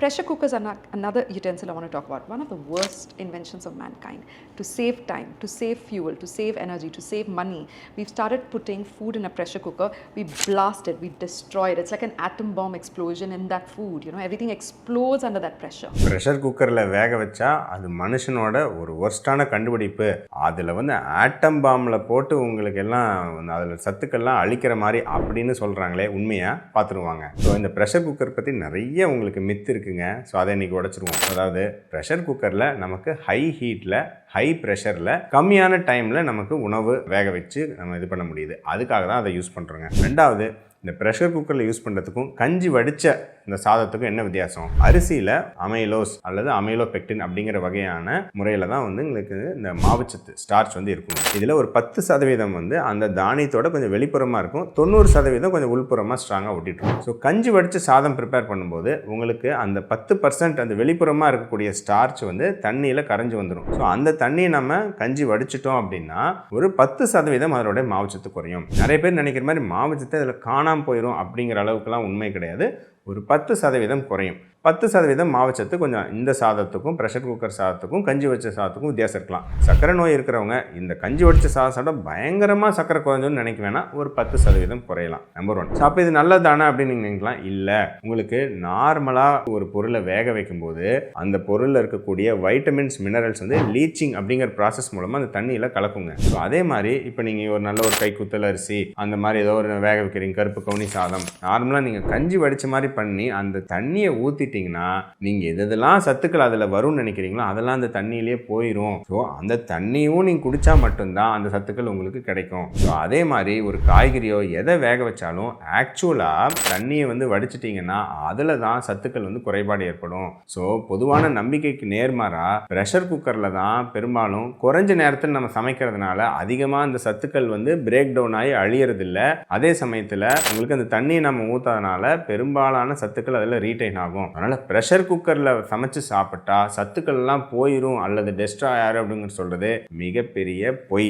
Pressure cookers are another utensil I want to talk about. One of the worst inventions of mankind. To save time, to save fuel, to save energy, to save money, we've started putting food in a pressure cooker. We blast it, we destroy it. It's like an atom bomb explosion in that food. You know, everything explodes under that pressure. Pressure குக்கரில் வேக வச்சா அது மனுஷனோட ஒரு ஒர்ஸ்டான கண்டுபிடிப்பு. அதில் வந்து ஆட்டம் பாம்பில் போட்டு உங்களுக்கு எல்லாம் அதில் சத்துக்கள்லாம் அழிக்கிற மாதிரி அப்படின்னு சொல்கிறாங்களே, உண்மையாக பார்த்துருவாங்க. ஸோ இந்த ப்ரெஷர் குக்கர் பற்றி நிறைய உங்களுக்கு மித்து இருக்குங்க. ஸோ அதை இன்றைக்கி உடச்சிருவோம். அதாவது ப்ரெஷர் குக்கரில் நமக்கு ஹை ஹீட்டில் ஹை ப்ரெஷரில் கம்மியான டைமில் நமக்கு உணவு வேக வச்சு நம்ம இது பண்ண முடியுது. அதுக்காக தான் அதை யூஸ் பண்ணுறோங்க. ரெண்டாவது, இந்த ப்ரெஷர் குக்கரில் யூஸ் பண்ணுறதுக்கும் கஞ்சி வடித்த இந்த சாதத்துக்கும் என்ன வித்தியாசம்? அரிசியில் அமைலோஸ் அல்லது அமைலோபெக்டின் அப்படிங்கிற வகையான முறையில் தான் வந்து உங்களுக்கு இந்த மாவுச்சத்து ஸ்டார்ச் வந்து இருக்கும். இதில் ஒரு 10% வந்து அந்த தானியத்தோட கொஞ்சம் வெளிப்புறமாக இருக்கும், 90% கொஞ்சம் உள்புறமாக ஸ்ட்ராங்காக ஒட்டிட்டுருக்கும். ஸோ கஞ்சி வடித்து சாதம் ப்ரிப்பேர் பண்ணும்போது உங்களுக்கு அந்த 10% அந்த வெளிப்புறமாக இருக்கக்கூடிய ஸ்டார்ச் வந்து தண்ணியில் கரைஞ்சி வந்துடும். ஸோ அந்த தண்ணியை நம்ம கஞ்சி வடிச்சிட்டோம் அப்படின்னா ஒரு 10% அதோடைய மாவுச்சத்து குறையும். நிறைய பேர் நினைக்கிற மாதிரி மாவுச்சத்து அதில் காணாமல் போயிடும் அப்படிங்கிற அளவுக்குலாம் உண்மை கிடையாது. ஒரு 10% குறையும். 10% மாவுச்சத்து கொஞ்சம் இந்த சாதத்துக்கும் ப்ரெஷர் குக்கர் சாதத்துக்கும் கஞ்சி வச்ச சாதத்துக்கும் வித்தியாசம் இருக்கலாம். சர்க்கரை நோய் இருக்கிறவங்க இந்த கஞ்சி வடித்த சாதம் சாப்பிட்டா பயங்கரமாக சர்க்கரை குறைஞ்சோன்னு நினைக்க வேணாம், ஒரு 10% குறையலாம். நம்பர் 1. ஸோ அப்போ இது நல்லதானே அப்படின்னு நீங்கள் நினைக்கலாம். இல்லை, உங்களுக்கு நார்மலாக ஒரு பொருளை வேக வைக்கும்போது அந்த பொருளில் இருக்கக்கூடிய வைட்டமின்ஸ் மினரல்ஸ் வந்து லீச்சிங் அப்படிங்கிற ப்ராசஸ் மூலமாக அந்த தண்ணியில் கலக்குங்க. ஸோ அதே மாதிரி இப்போ நீங்கள் ஒரு நல்ல ஒரு கைக்குத்தல் அரிசி அந்த மாதிரி ஏதோ ஒரு வேக வைக்கிறீங்க, கருப்பு கவுனி சாதம், நார்மலாக நீங்கள் கஞ்சி வடித்த மாதிரி பண்ணி அந்த தண்ணியை ஊற்றிட்டிங்கன்னா நீங்கள் எதெல்லாம் சத்துக்கள் அதில் வரும்னு நினைக்கிறீங்களோ அதெல்லாம் அந்த தண்ணியிலே போயிடும். ஸோ அந்த தண்ணியும் நீங்கள் குடித்தா மட்டும்தான் அந்த சத்துக்கள் உங்களுக்கு கிடைக்கும். ஸோ அதே மாதிரி ஒரு காய்கறியோ எதை வேக வச்சாலும் ஆக்சுவலாக தண்ணியை வந்து வடிச்சிட்டிங்கன்னா அதில் தான் சத்துக்கள் வந்து குறைபாடு ஏற்படும். ஸோ பொதுவான நம்பிக்கைக்கு நேர்மாறாக ப்ரெஷர் குக்கரில் தான் பெரும்பாலும் குறைஞ்ச நேரத்தில் நம்ம சமைக்கிறதுனால அதிகமாக அந்த சத்துக்கள் வந்து பிரேக் டவுன் ஆகி அழியறதில்லை. அதே சமயத்தில் உங்களுக்கு அந்த தண்ணியை நம்ம ஊற்றாதனால பெரும்பாலான சத்துக்கள் அதில் ரீட்டைன் ஆகும். அதனால் ப்ரெஷர் குக்கரில் சமைச்சு சாப்பிட்டா சத்துக்கள் எல்லாம் போயிடும் அல்லது டெஸ்ட்ராய் ஆயிரும் அப்படிங்கிற சொல்றது மிகப்பெரிய பொய்.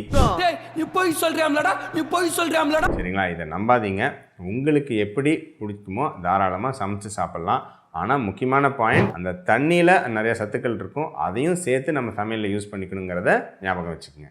சரிங்களா? இதை நம்பாதீங்க. உங்களுக்கு எப்படி பிடிக்குமோ தாராளமாக சமைச்சு சாப்பிட்லாம். ஆனால் முக்கியமான பாயிண்ட், அந்த தண்ணியில் நிறைய சத்துக்கள் இருக்கும், அதையும் சேர்த்து நம்ம சமையலில் யூஸ் பண்ணிக்கணுங்கிறத ஞாபகம் வச்சுக்கோங்க.